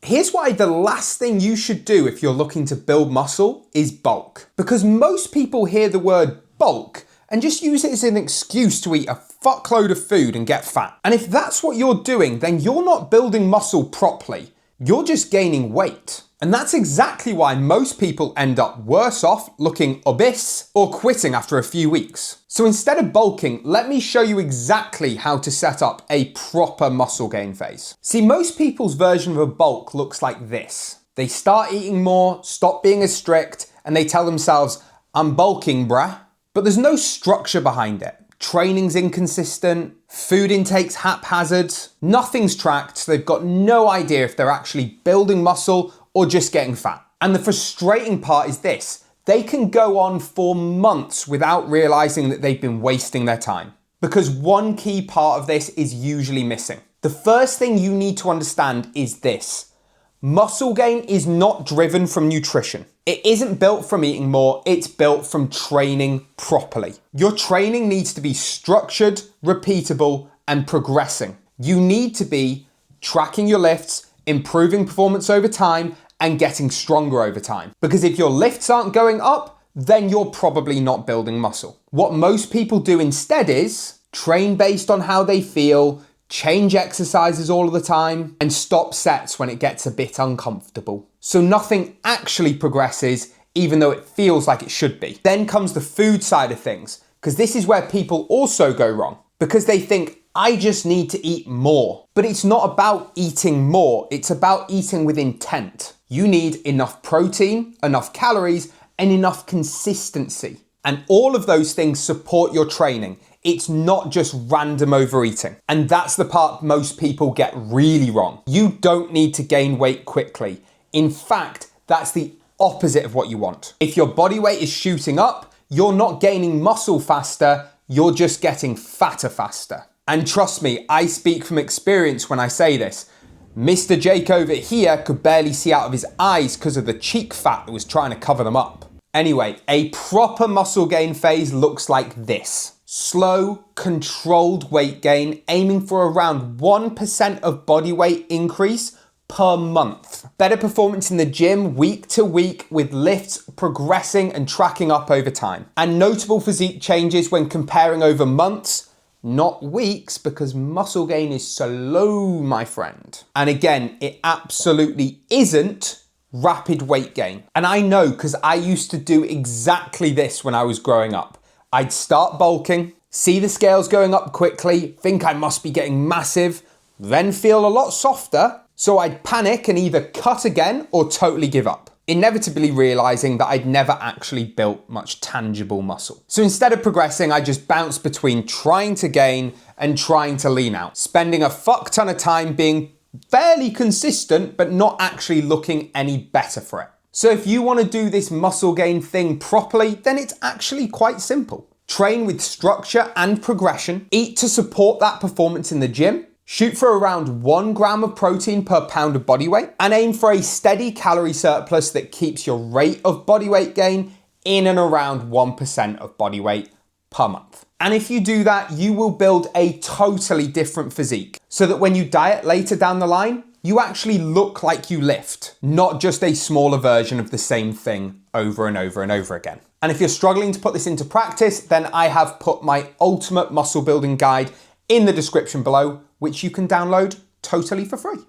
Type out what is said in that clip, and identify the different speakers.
Speaker 1: Here's why the last thing you should do if you're looking to build muscle is bulk. Because most people hear the word bulk and just use it as an excuse to eat a fuckload of food and get fat. And if that's what you're doing, then you're not building muscle properly. You're just gaining weight. And that's exactly why most people end up worse off, looking obese, or quitting after a few weeks. So instead of bulking, let me show you exactly how to set up a proper muscle gain phase. See, most people's version of a bulk looks like this. They start eating more, stop being as strict, and they tell themselves, I'm bulking, bruh. But there's no structure behind it. Training's inconsistent, food intake's haphazard, nothing's tracked, so they've got no idea if they're actually building muscle or just getting fat. And the frustrating part is this: they can go on for months without realizing that they've been wasting their time. Because one key part of this is usually missing. The first thing you need to understand is this: muscle gain is not driven from nutrition. It isn't built from eating more, it's built from training properly. Your training needs to be structured, repeatable, and progressing. You need to be tracking your lifts, improving performance over time, and getting stronger over time. Because if your lifts aren't going up, then you're probably not building muscle. What most people do instead is train based on how they feel, change exercises all of the time, and stop sets when it gets a bit uncomfortable. So nothing actually progresses, even though it feels like it should be. Then comes the food side of things, because this is where people also go wrong. Because they think, I just need to eat more. But it's not about eating more, it's about eating with intent. You need enough protein, enough calories, and enough consistency. And all of those things support your training. It's not just random overeating. And that's the part most people get really wrong. You don't need to gain weight quickly. In fact, that's the opposite of what you want. If your body weight is shooting up, you're not gaining muscle faster, you're just getting fatter faster. And trust me, I speak from experience when I say this. Mr. Jake over here could barely see out of his eyes because of the cheek fat that was trying to cover them up. Anyway, a proper muscle gain phase looks like this. Slow, controlled weight gain, aiming for around 1% of body weight increase per month. Better performance in the gym week to week with lifts progressing and tracking up over time. And notable physique changes when comparing over months, not weeks, because muscle gain is slow, my friend. And again, it absolutely isn't rapid weight gain. And I know because I used to do exactly this when I was growing up. I'd start bulking, see the scales going up quickly, think I must be getting massive, then feel a lot softer, so I'd panic and either cut again or totally give up, inevitably realizing that I'd never actually built much tangible muscle. So instead of progressing, I just bounced between trying to gain and trying to lean out, spending a fuck ton of time being fairly consistent, but not actually looking any better for it. So if you want to do this muscle gain thing properly, then it's actually quite simple. Train with structure and progression, eat to support that performance in the gym, shoot for around 1 gram of protein per pound of body weight, and aim for a steady calorie surplus that keeps your rate of body weight gain in and around 1% of body weight per month. And if you do that, you will build a totally different physique, so that when you diet later down the line, you actually look like you lift, not just a smaller version of the same thing over and over and over again. And if you're struggling to put this into practice, then I have put my ultimate muscle building guide in the description below, which you can download totally for free.